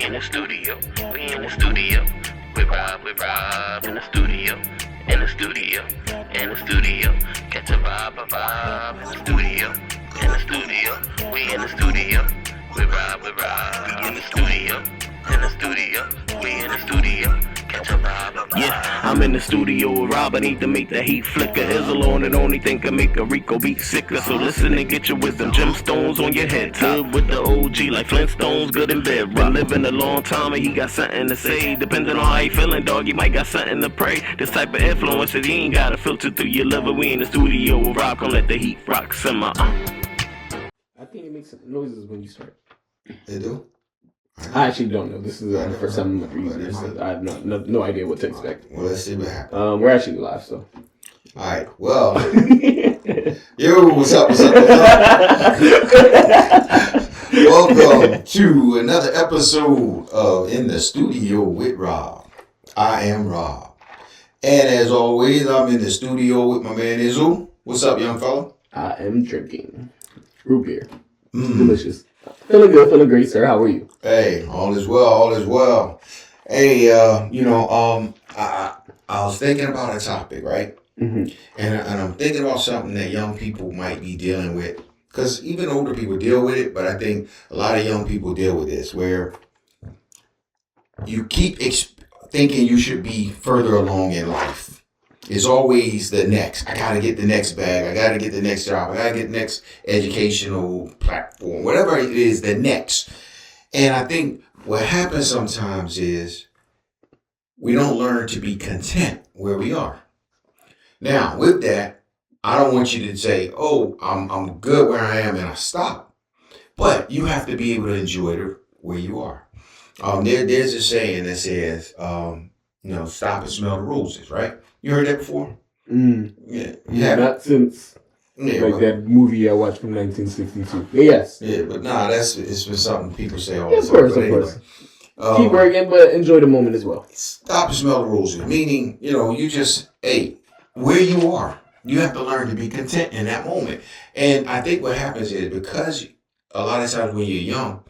in the studio. We in the studio. With Rob in the studio. In the studio. In the studio. Catch a vibe in the studio. In the studio. We in the studio. With Rob. We in the studio. In the studio. We in the studio. Yeah, I'm in the studio with Rob. I need to make the heat flicker. Izzle on it, only thing can make a Rico beat sicker. So listen and get your wisdom gemstones on your head. Good with the OG like Flintstones, good in bed. Been living a long time and he got something to say. Depending on how you feeling, dog, you might got something to pray. This type of influence that you ain't gotta filter through your liver. We in the studio with Rob, come let the heat rock simmer. I think it makes some noises when you start. They do? I actually don't know. This is the first time I'm using this. So I have no idea what to expect. Well, let's see what happens. We're actually live, so. All right. Well, yo, what's up? Welcome to another episode of In the Studio with Rob. I am Rob. And as always, I'm in the studio with my man Izzle. What's up, young fella? I am drinking root beer. Delicious. Feeling good, feeling great, sir. How are you? Hey, all is well. Hey, I was thinking about a topic, right? Mm-hmm. And I'm thinking about something that young people might be dealing with. Because even older people deal with it, but I think a lot of young people deal with this, where you keep thinking you should be further along in life. It's always the next. I got to get the next bag. I got to get the next job. I got to get the next educational platform. Whatever it is, the next. And I think what happens sometimes is we don't learn to be content where we are. Now, with that, I don't want you to say, oh, I'm good where I am and I stop. But you have to be able to enjoy where you are. There's a saying that says, stop and smell the roses, right? You heard that before? Yeah. Not since that movie I watched from 1962. But yes. Yeah, but it's been something people say all the time. Of course. Keep working, but enjoy the moment as well. Stop and smell the roses. Meaning, you just, where you are, you have to learn to be content in that moment. And I think what happens is because a lot of times when you're young,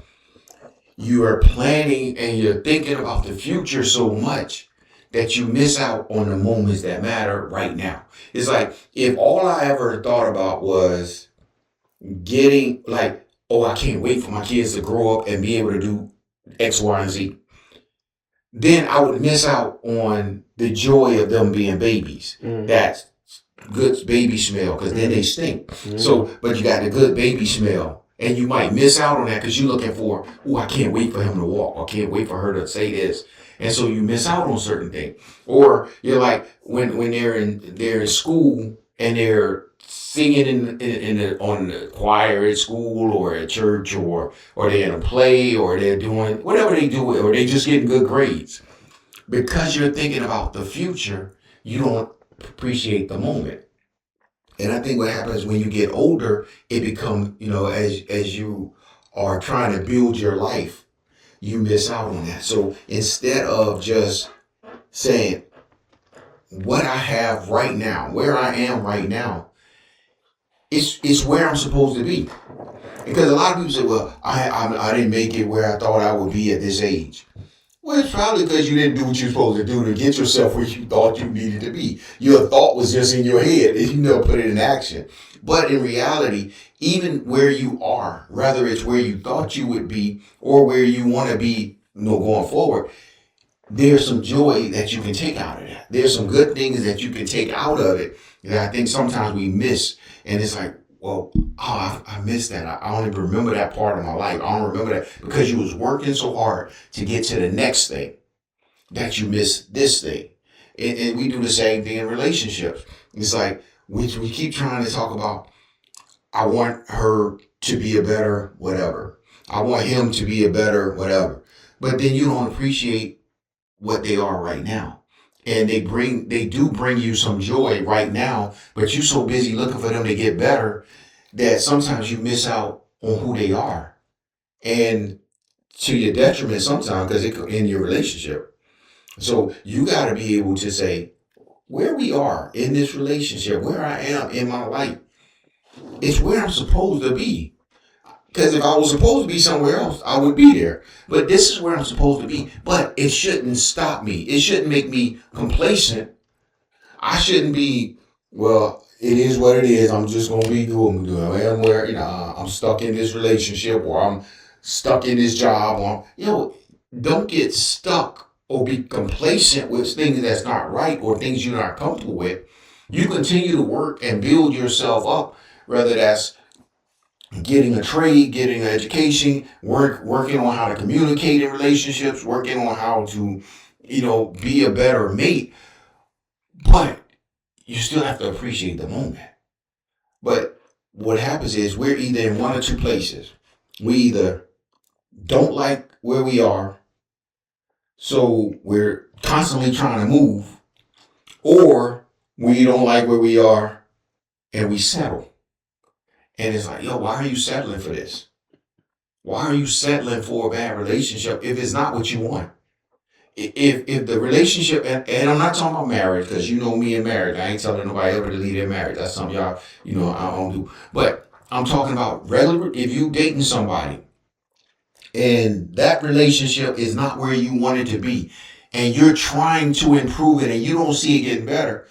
you are planning and you're thinking about the future so much that you miss out on the moments that matter right now. It's like if all I ever thought about was getting I can't wait for my kids to grow up and be able to do X, Y, and Z, then I would miss out on the joy of them being babies. Mm-hmm. That's good baby smell, because then they stink. Mm-hmm. So, but you got the good baby smell, and you might miss out on that because you're looking for, I can't wait for him to walk. I can't wait for her to say this. And so you miss out on certain things. Or you're like when they're in school and they're singing on the choir at school or at church or they're in a play or they're doing whatever they do or they just getting good grades. Because you're thinking about the future, you don't appreciate the moment. And I think what happens when you get older, it becomes, as you are trying to build your life, you miss out on that. So instead of just saying what I have right now, where I am right now, it's where I'm supposed to be. Because a lot of people say, well, I didn't make it where I thought I would be at this age. Well, it's probably because you didn't do what you're supposed to do to get yourself where you thought you needed to be. Your thought was just in your head and you never put it in action. But in reality, even where you are, whether it's where you thought you would be or where you want to be, going forward, there's some joy that you can take out of that. There's some good things that you can take out of it that I think sometimes we miss. And it's like, I missed that. I don't even remember that part of my life. I don't remember that because you was working so hard to get to the next thing that you missed this thing. And we do the same thing in relationships. It's like we keep trying to talk about, I want her to be a better whatever. I want him to be a better whatever. But then you don't appreciate what they are right now. And they do bring you some joy right now, but you're so busy looking for them to get better that sometimes you miss out on who they are. And to your detriment sometimes, because it in your relationship. So you got to be able to say, where we are in this relationship, where I am in my life, it's where I'm supposed to be. Because if I was supposed to be somewhere else, I would be there. But this is where I'm supposed to be. But it shouldn't stop me. It shouldn't make me complacent. I shouldn't be, well, it is what it is. I'm just going to be doing where, I'm stuck in this relationship or I'm stuck in this job. Or, don't get stuck or be complacent with things that's not right or things you're not comfortable with. You continue to work and build yourself up, whether that's getting a trade, getting an education, working on how to communicate in relationships, working on how to, be a better mate. But you still have to appreciate the moment. But what happens is we're either in one or two places. We either don't like where we are, so we're constantly trying to move, or we don't like where we are and we settle. And it's like, why are you settling for this? Why are you settling for a bad relationship if it's not what you want? If the relationship, and I'm not talking about marriage, because you know me and marriage, I ain't telling nobody ever to leave their marriage. That's something y'all, I don't do. But I'm talking about if you dating somebody and that relationship is not where you want it to be, and you're trying to improve it and you don't see it getting better,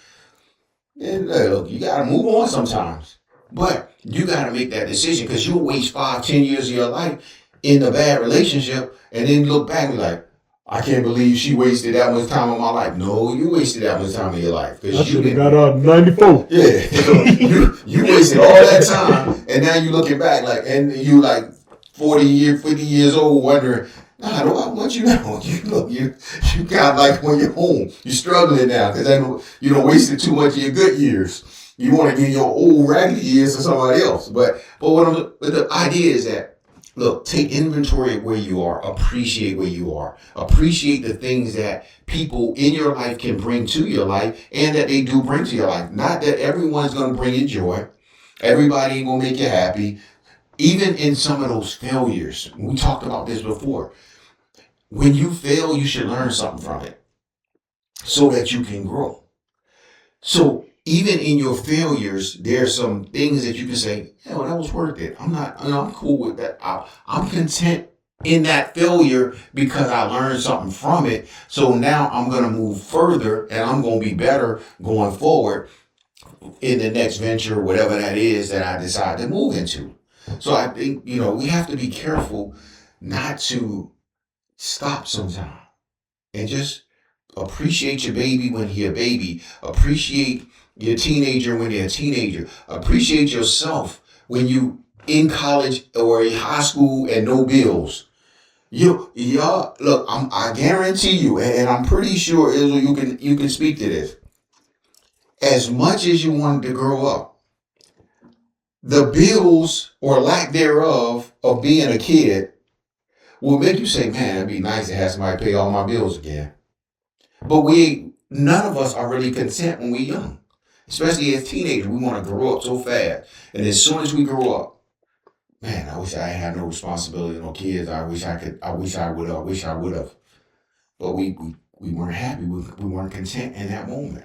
then look, you got to move on sometimes. But you got to make that decision, because you'll waste 5-10 years of your life in a bad relationship and then look back and be like, I can't believe she wasted that much time of my life. No, you wasted that much time of your life. I should have got out 94. Yeah. you wasted all that time, and now you looking back and you 50 years old wondering, I want you now. You got when you're home, you're struggling now because you wasted too much of your good years. You want to give your old raggedy years to somebody else. But the idea is that, look, take inventory of where you are. Appreciate where you are. Appreciate the things that people in your life can bring to your life and that they do bring to your life. Not that everyone's going to bring you joy. Everybody ain't going to make you happy. Even in some of those failures, we talked about this before. When you fail, you should learn something from it so that you can grow. So even in your failures, there's some things that you can say, that was worth it. I'm cool with that. I'm content in that failure because I learned something from it. So now I'm going to move further and I'm going to be better going forward in the next venture, whatever that is that I decide to move into. So I think, we have to be careful not to stop sometime and just appreciate your baby when you're a baby. Appreciate your teenager when you're a teenager. Appreciate yourself when you in college or in high school and no bills. Look, I guarantee you, and I'm pretty sure Israel, you can speak to this. As much as you wanted to grow up, the bills or lack thereof of being a kid will make you say, man, it'd be nice to have somebody pay all my bills again. But none of us are really content when we're young. Especially as teenagers, we want to grow up so fast. And as soon as we grow up, man, I wish I didn't have no responsibility, no kids. I wish I would have. But we weren't happy. We weren't content in that moment.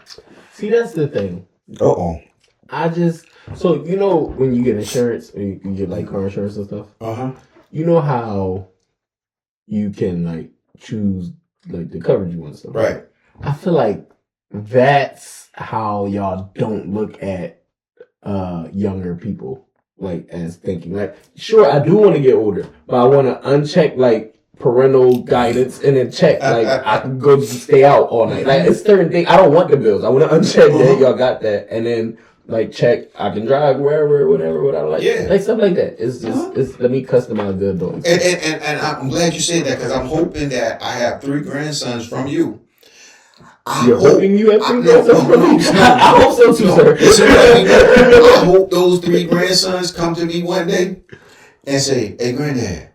See, that's the thing. Uh-oh. So when you get insurance, or you get car insurance and stuff, you know how you can choose the coverage you want and stuff. Right. I feel like that's how y'all don't look at younger people as thinking. Sure, I do want to get older, but I want to uncheck parental guidance and then check I can go stay out all night. It's certain things. I don't want the bills. I want to uncheck that y'all got that, and then check I can drive wherever, whatever, whatever. Stuff like that. It's just let me customize the adult. And I'm glad you said that, because I'm hoping that I have 3 grandsons from you. You're hoping you have 3 grandsons from me? I hope so too, sir. I hope those 3 grandsons come to me one day and say, hey, granddad,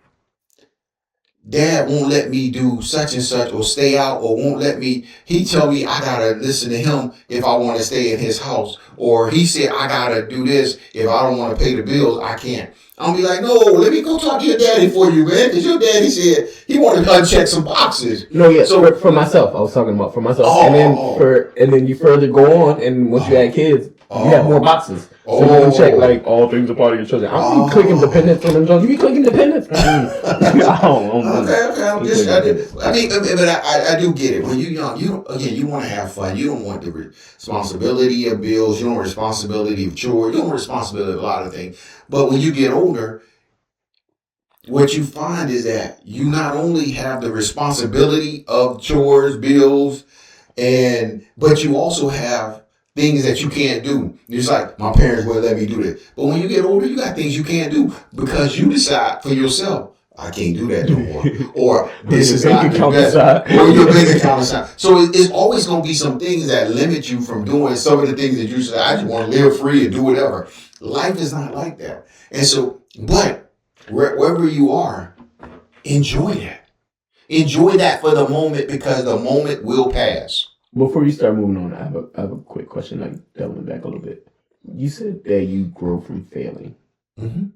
Dad won't let me do such and such or stay out, or won't let me. He tell me I gotta listen to him if I want to stay in his house. Or he said I gotta do this if I don't want to pay the bills. I can't. I'll be like, no, let me go talk to your daddy for you, man. Because your daddy said he wanted to uncheck some boxes. No, yeah. So for myself, I was talking about for myself. And then you further go on, and once you had kids, You have more boxes. So you can check like all things are part of your children. I don't be clicking dependence on them Jones. You be clicking dependence. I do get it. When you're young, you want to have fun. You don't want the responsibility of bills. You don't want responsibility of chores. You don't want responsibility of a lot of things. But when you get older, what you find is that you not only have the responsibility of chores, bills, but you also have things that you can't do. It's like, my parents wouldn't let me do this. But when you get older, you got things you can't do because you decide for yourself, I can't do that no more. Or this is not the best. Or your bank account aside. So it's always going to be some things that limit you from doing some of the things that you say, I just want to live free and do whatever. Life is not like that. And so, but wherever you are, enjoy that. Enjoy that for the moment because the moment will pass. Before you start moving on, I have a quick question, like delving back a little bit. You said that you grow from failing. Mm-hmm.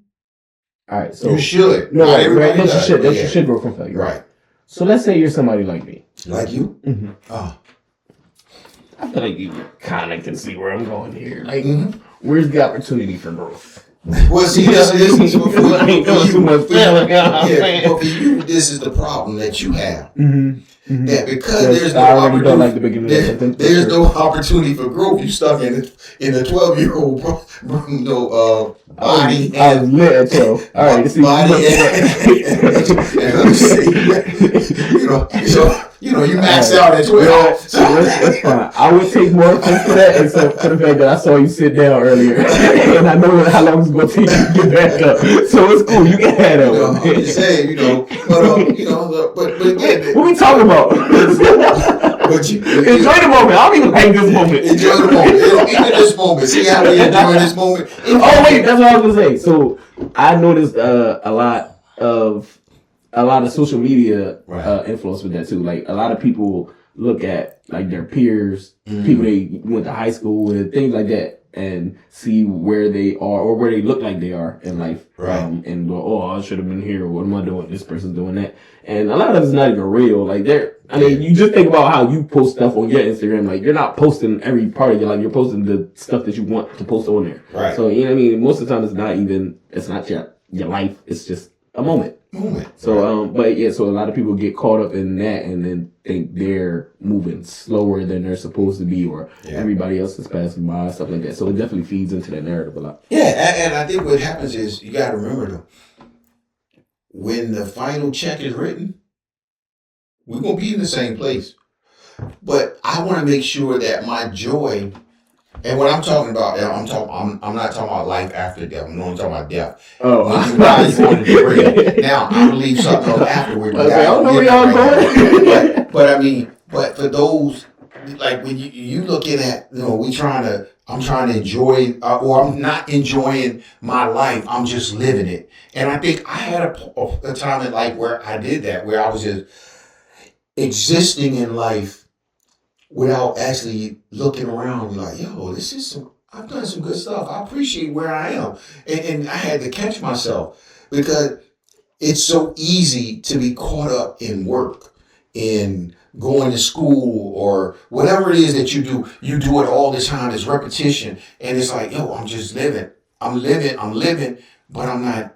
All right, so you should. No, right, you should. You should grow from failure. Right. So let's say you're somebody like me. Like you? Mm-hmm. Oh. I feel like you kind of can see where I'm going here. Like, where's the opportunity for growth? Well, see, this is for you. But for you, this is the problem that you have. Mm-hmm. That because there's no opportunity, like the beginning there's no opportunity for growth. You stuck in a 12-year-old body. I was lit at 12. All right, see, body and let me see. You maxed out at 12. So that's fine. I would take more offense to that, except for the fact that I saw you sit down earlier, and I know how long it's going to take you to get back up. So it's cool. You can have that one. I'm just saying, but again, what we talking about? But enjoy the moment. I don't even like this moment. Enjoy the moment. Even this moment. See how we enjoy this moment. Oh wait, that's what I was gonna say. So I noticed a lot of social media influence with that too. Like a lot of people look at like their peers, people they went to high school with, things like that, and see where they are or where they look like they are in life. Right. And go, oh, I should have been here. What am I doing? This person's doing that. And a lot of it's not even real. Like you just think about how you post stuff on your Instagram. Like you're not posting every part of your life. You're posting the stuff that you want to post on there. Right. So you know what I mean. Most of the time, it's not your life. It's just a moment. So so a lot of people get caught up in that and then think they're moving slower than they're supposed to be, or everybody else is passing by, stuff like that. So it definitely feeds into that narrative a lot. Yeah, and I think what happens is you got to remember though, when the final check is written, we're gonna be in the same place. But I want to make sure that my joy, and what I'm talking about, I'm not talking about life after death. I'm only talking about death. Oh, when you die, you want to be real. Now I'm gonna leave something else afterward. I don't know where y'all going. But for those, like when you looking at, I'm trying to enjoy, or I'm not enjoying my life. I'm just living it. And I think I had a time in life where I did that, where I was just existing in life without actually looking around like, yo, I've done some good stuff. I appreciate where I am. And I had to catch myself because it's so easy to be caught up in work, in going to school or whatever it is that you do it all the time. It's repetition. And it's like, yo, I'm just living. I'm living, but I'm not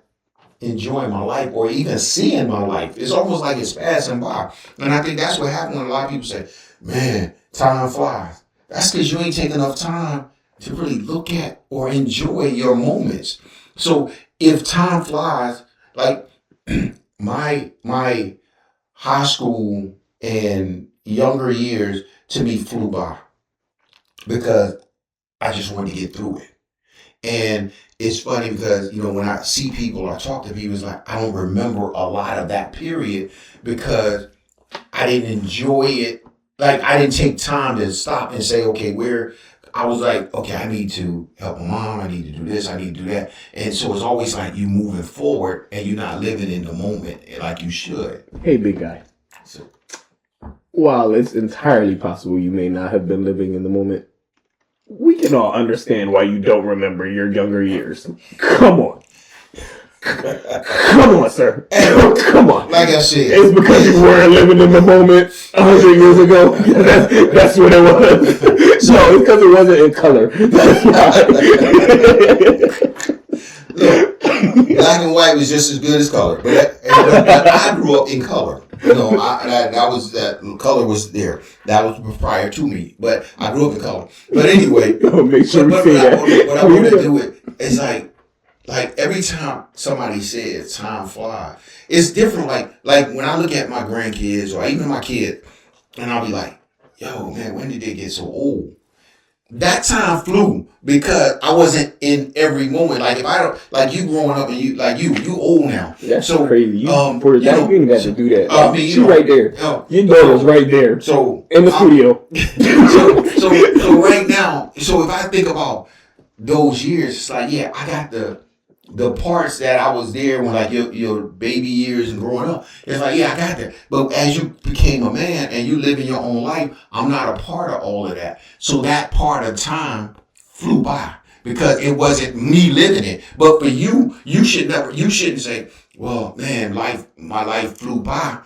enjoying my life or even seeing my life. It's almost like it's passing by. And I think that's what happens when a lot of people say, man, time flies. That's because you ain't taking enough time to really look at or enjoy your moments. So if time flies, like my high school and younger years to me flew by because I just wanted to get through it. And it's funny because, when I see people or talk to people, it's like, I don't remember a lot of that period because I didn't enjoy it. Like, I didn't take time to stop and say, okay, I was like, okay, I need to help my mom. I need to do this. I need to do that. And so it's always like you moving forward and you're not living in the moment like you should. Hey, big guy. While it's entirely possible you may not have been living in the moment, we can all understand why you don't remember your younger years. Come on. Come on, sir. Come on. Like I said, it's because you weren't living in the moment 100 years ago. That's what it was. it's because it wasn't in color. That's why. Look, black and white was just as good as color, but I grew up in color. You know, that color was there. That was prior to me, but I grew up in color. But anyway, make sure we say that. What I want to do is like every time somebody says time flies, it's different. Like when I look at my grandkids or even my kid, and I'll be like, yo, man, when did they get so old? That time flew because I wasn't in every moment. Like if I don't, like you growing up and you old now. That's so crazy. For that, you didn't have to do that. I mean, she right there. Your daughter's right there. So in the studio. So right now, so if I think about those years, it's like, yeah, I got the parts that I was there when like your baby years and growing up. It's like, yeah, I got that. But as you became a man and you live in your own life, I'm not a part of all of that. So that part of time flew by because it wasn't me living it. But for you shouldn't say, well, man, my life flew by,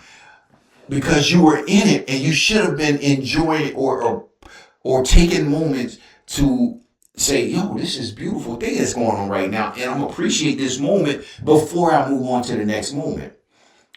because you were in it and you should have been enjoying or taking moments to say, yo, this is a beautiful thing that's going on right now, and I'm gonna appreciate this moment before I move on to the next moment.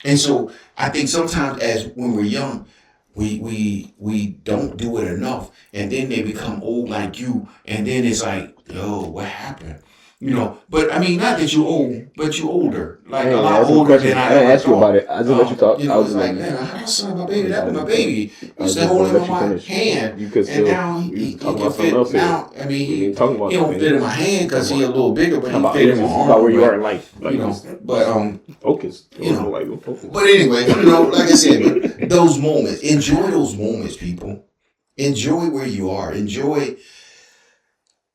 And so I think sometimes as when we're young, we don't do it enough, and then they become old like you, and then it's like, yo, what happened? You know, but I mean, not that you're old, but you're older, like a lot older than I ever asked you thought. about it. I just let you talk. You know, I was it's like, man, I saw my baby. That was my baby. He used to hold him in my hand, and now he can fit. Now, I mean, he don't fit in my hand because he's a little bigger, but he fit in my arm. About where you are in life, you know. But focus. You know. But anyway, you know, like I said, those moments. Enjoy those moments, people. Enjoy where you are. Enjoy.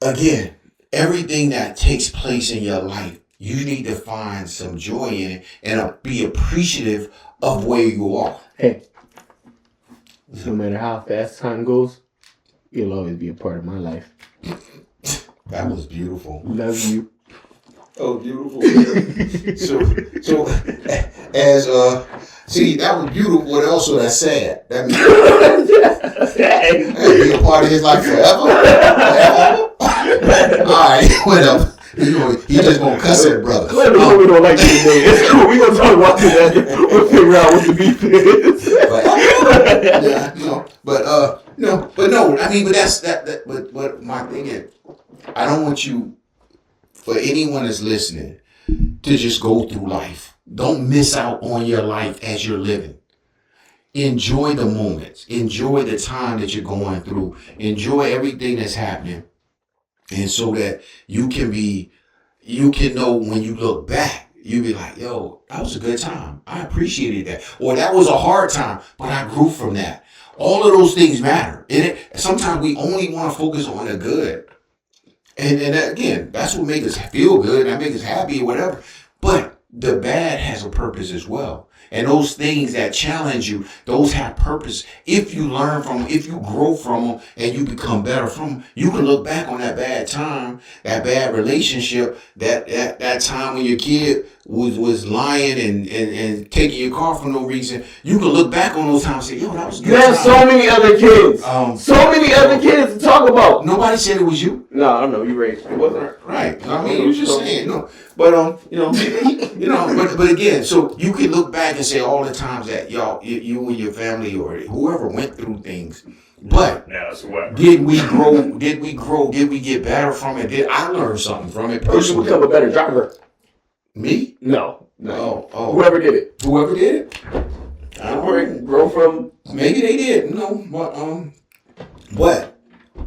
Again, everything that takes place in your life, you need to find some joy in it and be appreciative of where you are. Hey, no matter how fast time goes, you'll always be a part of my life. That was beautiful. Love you. Oh, beautiful. so as see, that was beautiful, but also that's sad. That means hey, be a part of his life forever. All right, whatever. He just gonna cuss at brother. Let me know we don't like you today. It's cool. We gonna talk about that. We'll figure out what the beef is. Yeah, you know, but no. I mean, but that's that. But my thing is, I don't want you, for anyone that's listening, to just go through life. Don't miss out on your life as you're living. Enjoy the moments. Enjoy the time that you're going through. Enjoy everything that's happening. And so that you can know when you look back, you be like, yo, that was a good time. I appreciated that. Or that was a hard time, but I grew from that. All of those things matter. Sometimes we only want to focus on the good. And again, that's what makes us feel good and that makes us happy or whatever. But the bad has a purpose as well. And those things that challenge you, those have purpose. If you learn from them, if you grow from them, and you become better from them, you can look back on that bad time, that bad relationship, that time when your kid was lying and taking your car for no reason. You can look back on those times and say, yo, that was good. You have so many other kids. So many other kids to talk about. Nobody said it was you. No, I know, you're right. It wasn't. Right. I mean, you was just saying, no. But but again, so you can look back and say all the times that you and your family or whoever went through things. But did we grow? Did we get better from it? Did I learn something from it personally? Become a better driver. Me? No. Oh. Whoever did it. Whoever did it? I don't grow from. Maybe they did. No, but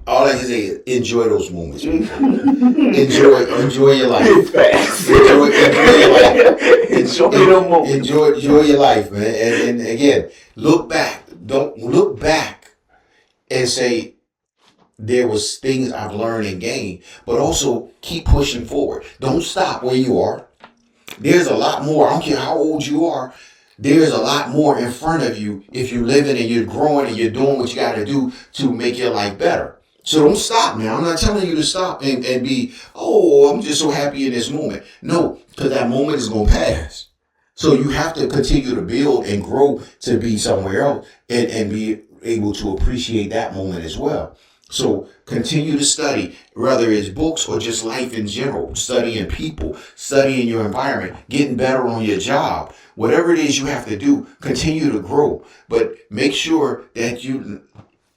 all I can say is enjoy those moments. enjoy your life. Enjoy your life. Enjoy your life, man. And again, look back. Don't look back and say there was things I've learned and gained, but also keep pushing forward. Don't stop where you are. There's a lot more. I don't care how old you are. There's a lot more in front of you if you're living and you're growing and you're doing what you got to do to make your life better. So don't stop now. I'm not telling you to stop and be, I'm just so happy in this moment. No, because that moment is going to pass. So you have to continue to build and grow to be somewhere else and be able to appreciate that moment as well. So continue to study, whether it's books or just life in general, studying people, studying your environment, getting better on your job. Whatever it is you have to do, continue to grow. But make sure that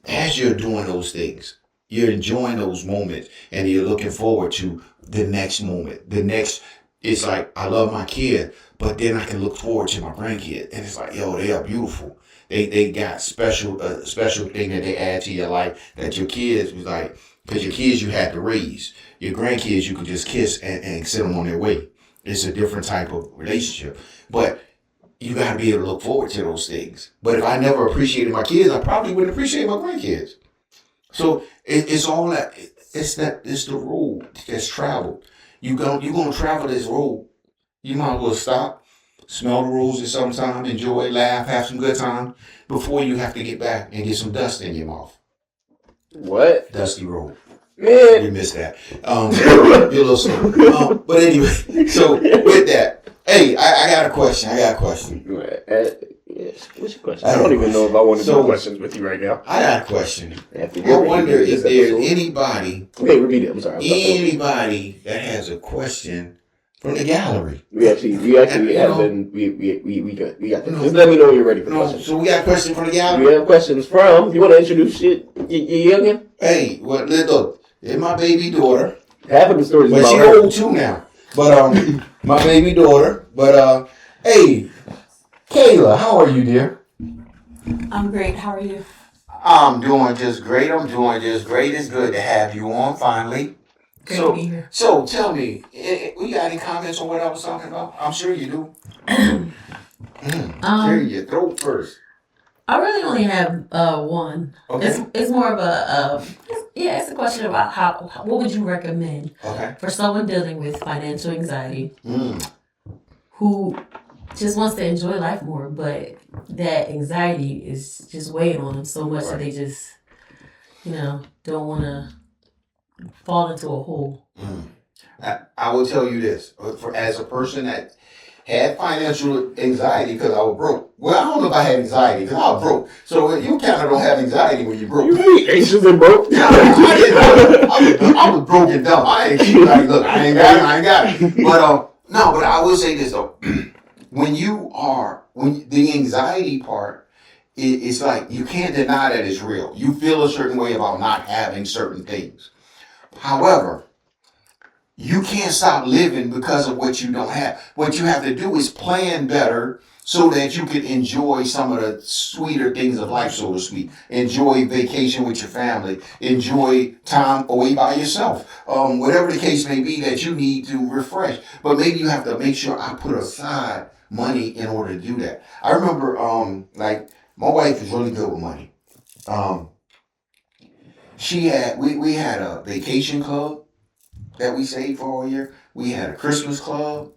as you're doing those things, you're enjoying those moments and you're looking forward to the next moment. It's like, I love my kid, but then I can look forward to my grandkid. And it's like, yo, they are beautiful. They got special thing that they add to your life that your kids was like, because your kids you had to raise. Your grandkids you can just kiss and send them on their way. It's a different type of relationship. But you got to be able to look forward to those things. But if I never appreciated my kids, I probably wouldn't appreciate my grandkids. So it's all that. It's the road that's traveled. You're gonna travel this road. You might as well stop, smell the roses sometime, enjoy, laugh, have some good time before you have to get back and get some dust in your mouth. What? Dusty road. Man. You missed that. You're a little slow. But anyway, so with that, hey, I got a question. Yes. What's your question? I don't even know if I want to do questions with you right now. I got a question. I wonder if there's anybody. Okay, repeat it. I'm sorry. Anybody that has a question from the gallery. We actually have been. We got. Just let me know when you're ready for questions. So we got a question from the gallery. We have questions from. You want to introduce your youngin? Hey, look, it's my baby daughter. Half of the stories but about she her. old too now. But my baby daughter. But hey, Kayla, how are you, dear? I'm great. How are you? I'm doing just great. It's good to have you on finally. Great to be here. So tell me, we got any comments on what I was talking about? I'm sure you do. Clear your throat first. I really only have one. Okay. It's more of a it's a question about what would you recommend for someone dealing with financial anxiety who just wants to enjoy life more, but that anxiety is just weighing on them so much that they just don't want to fall into a hole. I will tell you this, as a person that had financial anxiety because I was broke. Well, I don't know if I had anxiety because I was broke. So you kind of don't have anxiety when you're broke. You ain't anxious and broke? No, I didn't. I was broke and dumb. I ain't like, look, I ain't got it. But no, but I will say this though. When the anxiety part, it's like you can't deny that it's real. You feel a certain way about not having certain things. However, you can't stop living because of what you don't have. What you have to do is plan better so that you can enjoy some of the sweeter things of life, so to speak. Enjoy vacation with your family. Enjoy time away by yourself. Whatever the case may be that you need to refresh. But maybe you have to make sure I put aside money in order to do that. I remember, my wife is really good with money. We had a vacation club that we saved for all year. We had a Christmas club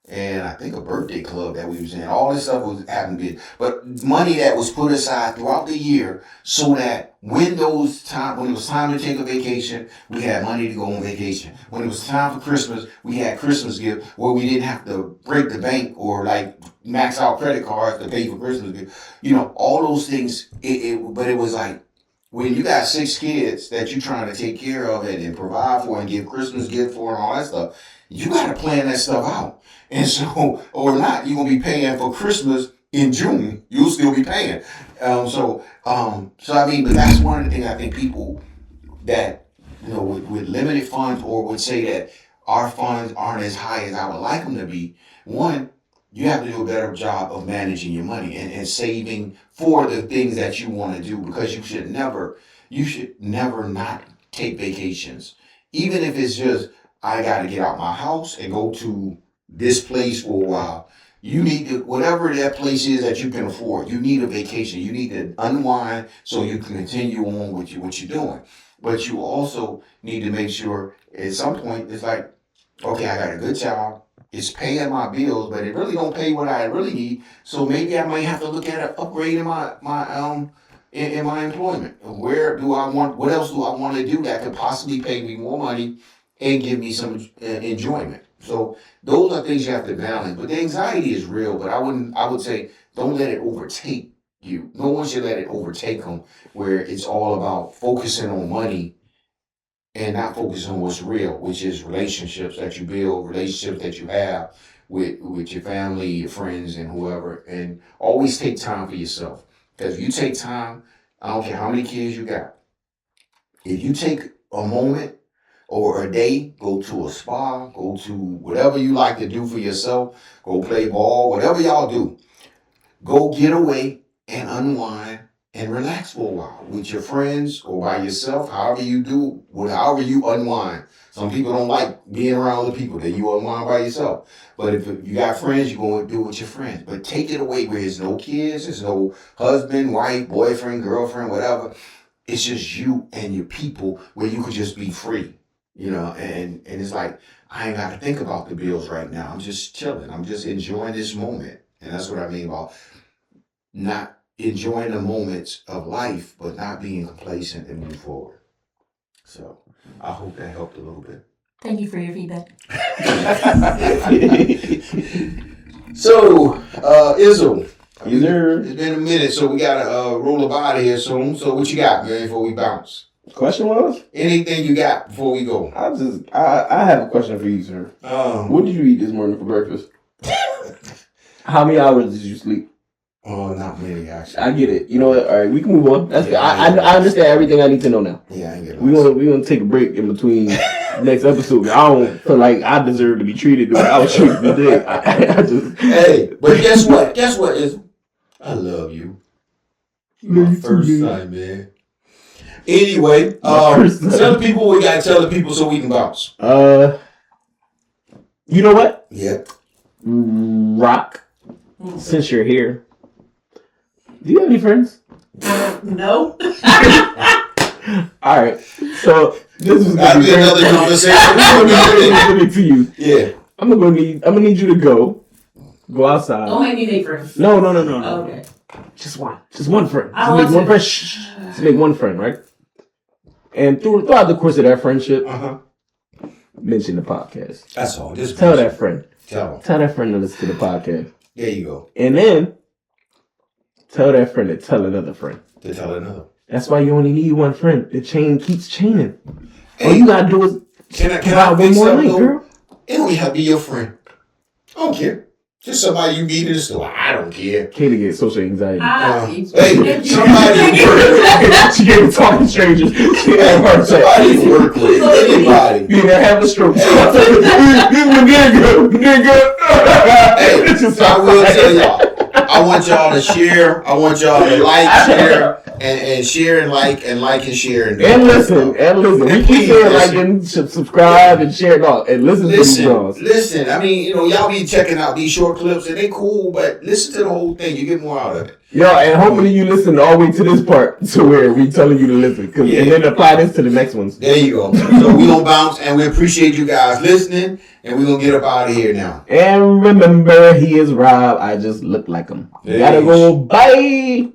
and I think a birthday club that we was in. All this stuff hadn't been, but money that was put aside throughout the year so that when it was time to take a vacation, we had money to go on vacation. When it was time for Christmas, we had Christmas gift where we didn't have to break the bank or max out credit cards to pay for Christmas gift. All those things. But it was like, when you got 6 kids that you're trying to take care of and provide for and give Christmas gift for and all that stuff, you got to plan that stuff out. And so, or not, you're going to be paying for Christmas in June. You'll still be paying. But that's one of the things I think people that, with limited funds or would say that our funds aren't as high as I would like them to be. One, you have to do a better job of managing your money and saving for the things that you want to do, because you should never not take vacations. Even if it's just, I got to get out my house and go to this place for a while. You need to, whatever that place is that you can afford, you need a vacation. You need to unwind so you can continue on with what you're doing. But you also need to make sure at some point it's like, okay, I got a good job. It's paying my bills, but it really don't pay what I really need. So maybe I might have to look at upgrading my employment. What else do I want to do that could possibly pay me more money and give me some enjoyment? So those are things you have to balance. But the anxiety is real, but I would say don't let it overtake you. No one should let it overtake them where it's all about focusing on money and not focusing on what's real, which is relationships that you build, relationships that you have with your family, your friends, and whoever. And always take time for yourself. Because if you take time, I don't care how many kids you got, if you take a moment or a day, go to a spa, go to whatever you like to do for yourself, go play ball, whatever y'all do, go get away and unwind and relax for a while with your friends or by yourself, however you do, however you unwind. Some people don't like being around other people, then you unwind by yourself. But if you got friends, you're going to do it with your friends. But take it away where there's no kids, there's no husband, wife, boyfriend, girlfriend, whatever. It's just you and your people where you could just be free, and it's like, I ain't got to think about the bills right now. I'm just chilling. I'm just enjoying this moment. And that's what I mean about not enjoying the moments of life, but not being complacent and move forward. So I hope that helped a little bit. Thank you for your feedback. So, Izzo, it's been a minute, so we got to roll up out of here soon. So what you got, man, before we bounce? Question was? Anything you got before we go? I have a question for you, sir. What did you eat this morning for breakfast? How many hours did you sleep? Oh, not many, actually. I get it. You know what? All right, we can move on. That's I understand everything I need to know now. Yeah, I get it. We gonna take a break in between next episode. I don't feel like I deserve to be treated the way I was treated today. I just. Hey, but guess what? Guess what is? I love you. My first time, man. Anyway, tell the people what we gotta tell the people so we can bounce. You know what? Yeah. Rock. Since you're here, do you have any friends? No. All right. So this is gonna be another conversation. To you. Yeah. I'm gonna need you to go outside. Don't make me make friends. No. Okay. Just one friend. I want one friend. Just make one friend, right? And throughout the course of that friendship, mention the podcast. That's all. Just tell that friend. Tell that friend to listen to the podcast. There you go. And then tell that friend to tell another friend. To tell another. That's why you only need one friend. The chain keeps chaining. Hey, all you gotta do is can I one more night, girl. It don't have to be your friend. I don't care. Just somebody you meet in the store. I don't care. Katie gets social anxiety. Hey, somebody she can't talk to strangers. She had heart attack. Somebody you work with. Anybody. You didn't have a stroke. Hey, I will tell y'all. I want y'all to share. I want y'all to like, share, and share and like and share and listen. We keep saying like and subscribe and share it all and listen to these songs. Listen. I mean, y'all be checking out these short clips and they cool, but listen to the whole thing. You get more out of it. Yo, and hopefully you listen all the way to this part to where we telling you to listen, and then apply this to the next ones. There you go. So we gonna bounce, and we appreciate you guys listening, and we gonna get up out of here now. And remember, he is Rob. I just look like him. Gotta go. Bye.